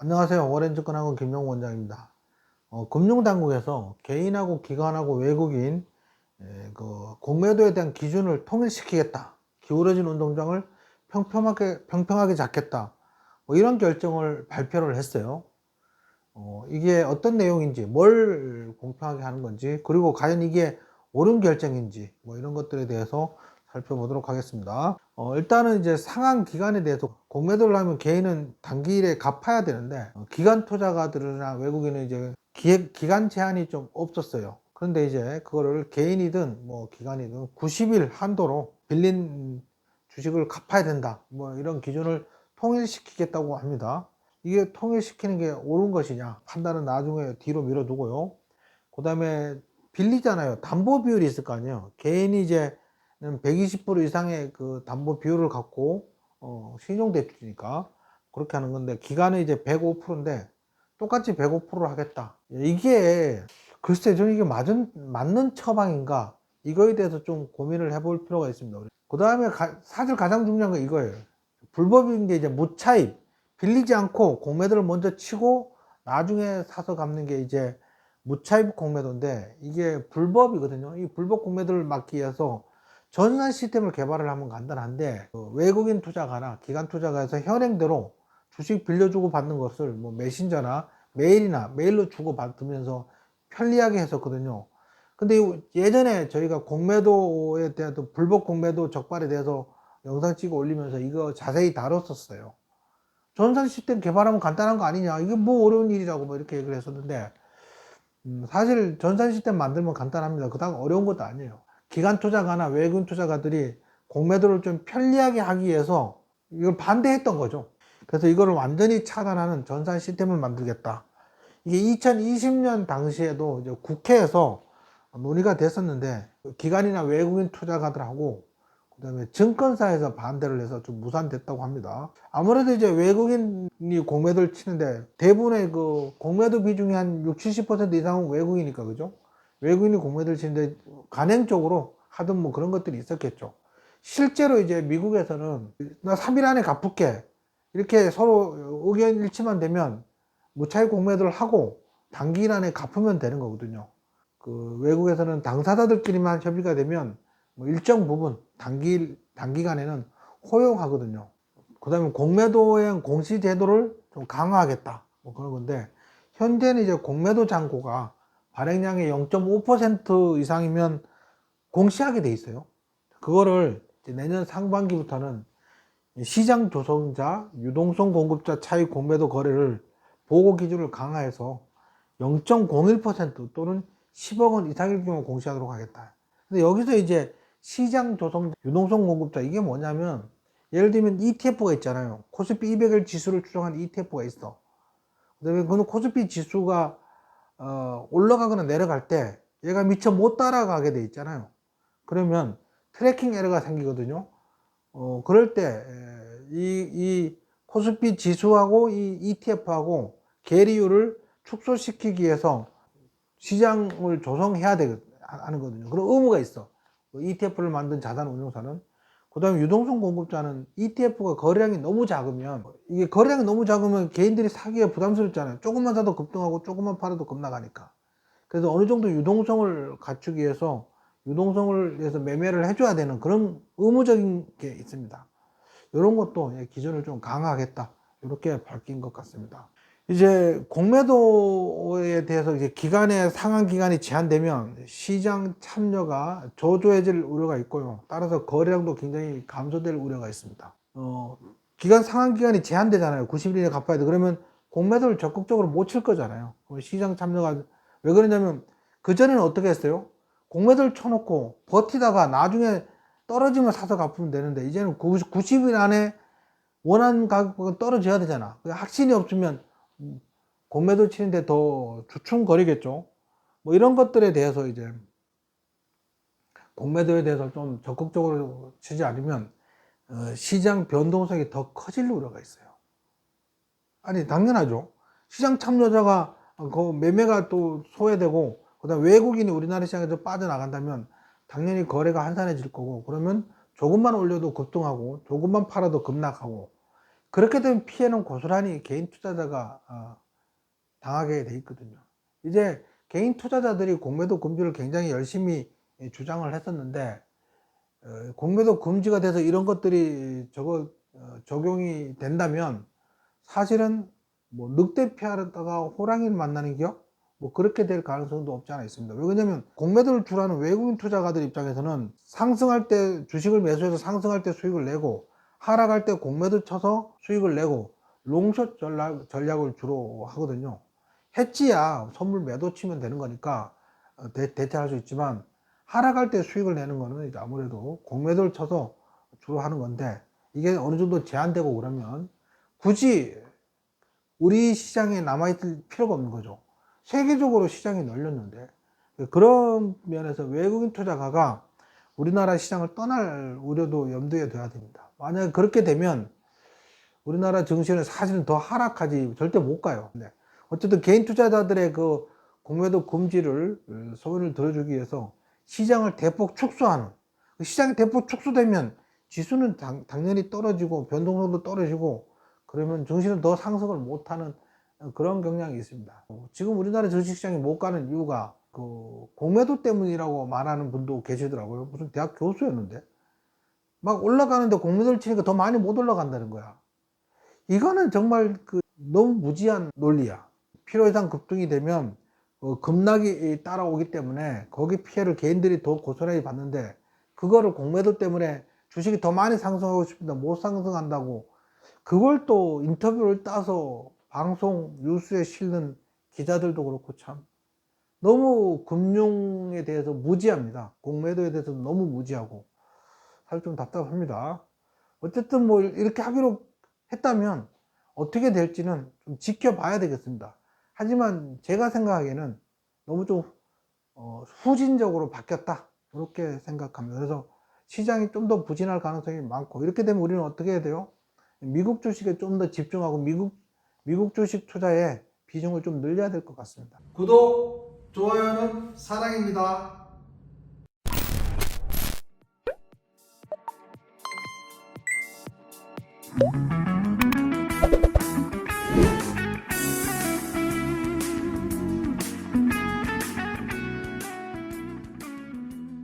안녕하세요. 오렌지권학원 김용 원장입니다. 금융당국에서 개인하고 기관하고 외국인 공매도에 대한 기준을 통일시키겠다. 기울어진 운동장을 평평하게 잡겠다. 뭐 이런 결정을 발표를 했어요. 이게 어떤 내용인지, 뭘 공평하게 하는 건지, 그리고 과연 이게 옳은 결정인지, 뭐 이런 것들에 대해서 살펴보도록 하겠습니다. 일단은 이제 상한 기간에 대해서 공매도를 하면 개인은 단기일에 갚아야 되는데, 기관 투자가들이나 외국인은 이제 기간 제한이 좀 없었어요. 그런데 이제 그거를 개인이든 뭐 기관이든 90일 한도로 빌린 주식을 갚아야 된다. 뭐 이런 기준을 통일시키겠다고 합니다. 이게 통일시키는 게 옳은 것이냐 판단은 나중에 뒤로 밀어두고요. 그 다음에 빌리잖아요. 담보 비율이 있을 거 아니에요. 개인이 이제 120% 이상의 그 담보 비율을 갖고 신용대출이니까 그렇게 하는 건데, 기간은 이제 105%인데 똑같이 105%를 하겠다. 이게 글쎄 저는 이게 맞는 처방인가, 이거에 대해서 좀 고민을 해볼 필요가 있습니다. 그 다음에 사실 가장 중요한 건 이거예요. 불법인 게 이제 무차입, 빌리지 않고 공매도를 먼저 치고 나중에 사서 갚는 게 이제 무차입 공매도인데, 이게 불법이거든요. 이 불법 공매도를 막기 위해서 전산 시스템을 개발을 하면 간단한데, 외국인 투자가나 기관 투자가에서 현행대로 주식 빌려주고 받는 것을 뭐 메신저나 메일로 주고 받으면서 편리하게 했었거든요. 근데 예전에 저희가 공매도에 대한 불법 공매도 적발에 대해서 영상 찍어 올리면서 이거 자세히 다뤘었어요. 전산 시스템 개발하면 간단한 거 아니냐, 이게 뭐 어려운 일이라고 뭐 이렇게 얘기를 했었는데, 사실 전산 시스템 만들면 간단합니다. 그다음 어려운 것도 아니에요. 기관 투자가나 외국인 투자가들이 공매도를 좀 편리하게 하기 위해서 이걸 반대했던 거죠. 그래서 이거를 완전히 차단하는 전산 시스템을 만들겠다. 이게 2020년 당시에도 이제 국회에서 논의가 됐었는데, 기관이나 외국인 투자가들하고 그다음에 증권사에서 반대를 해서 좀 무산됐다고 합니다. 아무래도 이제 외국인이 공매도를 치는데 대부분의 그 공매도 비중이 한 60, 70% 이상은 외국이니까, 그죠? 외국인이 공매도를 치는데 간행적으로 하든 뭐 그런 것들이 있었겠죠. 실제로 이제 미국에서는 나 3일 안에 갚을게, 이렇게 서로 의견 일치만 되면 무차익 공매도를 하고 단기일 안에 갚으면 되는 거거든요. 그 외국에서는 당사자들끼리만 협의가 되면 뭐 일정 부분 단기간에는 허용하거든요. 그 다음에 공매도의 공시 제도를 좀 강화하겠다, 뭐 그런 건데, 현재는 이제 공매도 잔고가 발행량의 0.5% 이상이면 공시하게 돼 있어요. 그거를 이제 내년 상반기부터는 시장 조성자, 유동성 공급자 차익 공매도 거래를 보고 기준을 강화해서 0.01% 또는 10억 원 이상일 경우 공시하도록 하겠다. 근데 여기서 이제 시장 조성 유동성 공급자, 이게 뭐냐면 예를 들면 ETF가 있잖아요. 코스피 200을 지수를 추정한 ETF가 있어. 그다음에 그 코스피 지수가 올라가거나 내려갈 때 얘가 미처 못 따라가게 돼 있잖아요. 그러면 트래킹 에러가 생기거든요. 그럴 때 이 코스피 지수하고 이 ETF하고 계리율을 축소시키기 위해서 시장을 조성해야 하는 거거든요. 그런 의무가 있어. ETF를 만든 자산 운용사는. 그 다음에 유동성 공급자는 ETF가 거래량이 너무 작으면, 이게 거래량이 너무 작으면 개인들이 사기가 부담스럽잖아요. 조금만 사도 급등하고 조금만 팔아도 급나가니까. 그래서 어느 정도 유동성을 갖추기 위해서 매매를 해줘야 되는 그런 의무적인 게 있습니다. 이런 것도 기준을 좀 강화하겠다, 이렇게 밝힌 것 같습니다. 이제 공매도에 대해서 이제 상한 기간이 제한되면 시장 참여가 저조해질 우려가 있고요. 따라서 거래량도 굉장히 감소될 우려가 있습니다. 상한 기간이 제한되잖아요. 90일에 갚아야 돼. 그러면 공매도를 적극적으로 못 칠 거잖아요. 시장 참여가, 왜 그러냐면 그전에는 어떻게 했어요? 공매도를 쳐놓고 버티다가 나중에 떨어지면 사서 갚으면 되는데, 이제는 90일 안에 원하는 가격은 떨어져야 되잖아. 확신이 없으면 공매도 치는데 더 주춤거리겠죠. 뭐 이런 것들에 대해서 이제 공매도에 대해서 좀 적극적으로 치지 않으면 시장 변동성이 더 커질 우려가 있어요. 아니 당연하죠. 시장 참여자가 그 매매가 또 소외되고, 그다음 외국인이 우리나라 시장에서 빠져나간다면 당연히 거래가 한산해질 거고, 그러면 조금만 올려도 급등하고 조금만 팔아도 급락하고, 그렇게 되면 피해는 고스란히 개인 투자자가 당하게 돼 있거든요. 이제 개인 투자자들이 공매도 금지를 굉장히 열심히 주장을 했었는데, 공매도 금지가 돼서 이런 것들이 적용이 된다면 사실은 뭐 늑대 피하다가 호랑이를 만나는 격? 뭐 그렇게 될 가능성도 없지 않아 있습니다. 왜냐면 공매도를 주라는 외국인 투자가들 입장에서는 상승할 때 주식을 매수해서 상승할 때 수익을 내고, 하락할 때 공매도 쳐서 수익을 내고, 롱숏 전략을 주로 하거든요. 해지야 선물 매도 치면 되는 거니까 대체할 수 있지만, 하락할 때 수익을 내는 거는 이제 아무래도 공매도를 쳐서 주로 하는 건데, 이게 어느 정도 제한되고 그러면 굳이 우리 시장에 남아있을 필요가 없는 거죠. 세계적으로 시장이 널렸는데, 그런 면에서 외국인 투자가가 우리나라 시장을 떠날 우려도 염두에 둬야 됩니다. 만약에 그렇게 되면 우리나라 증시는 사실은 더 하락하지 절대 못 가요. 네. 어쨌든 개인 투자자들의 그 공매도 금지를 소원을 들어주기 위해서 시장을 대폭 축소하는, 시장이 대폭 축소되면 지수는 당연히 떨어지고 변동성도 떨어지고, 그러면 증시는 더 상승을 못하는 그런 경향이 있습니다. 지금 우리나라 주식시장이 못 가는 이유가 그 공매도 때문이라고 말하는 분도 계시더라고요. 무슨 대학 교수였는데 막 올라가는데 공매도를 치니까 더 많이 못 올라간다는 거야. 이거는 정말 너무 무지한 논리야. 필요 이상 급등이 되면 급락이 따라오기 때문에 거기 피해를 개인들이 더 고스란히 받는데, 그거를 공매도 때문에 주식이 더 많이 상승하고 싶은데 못 상승한다고 그걸 또 인터뷰를 따서 방송 뉴스에 실는 기자들도 그렇고 참 너무 금융에 대해서 무지합니다. 공매도에 대해서 너무 무지하고 사실 좀 답답합니다. 어쨌든 뭐 이렇게 하기로 했다면 어떻게 될지는 좀 지켜봐야 되겠습니다. 하지만 제가 생각하기에는 너무 좀 후진적으로 바뀌었다, 이렇게 생각합니다. 그래서 시장이 좀 더 부진할 가능성이 많고, 이렇게 되면 우리는 어떻게 해야 돼요? 미국 주식에 좀 더 집중하고 미국 주식 투자에 비중을 좀 늘려야 될 것 같습니다. 구독, 좋아요는 사랑입니다.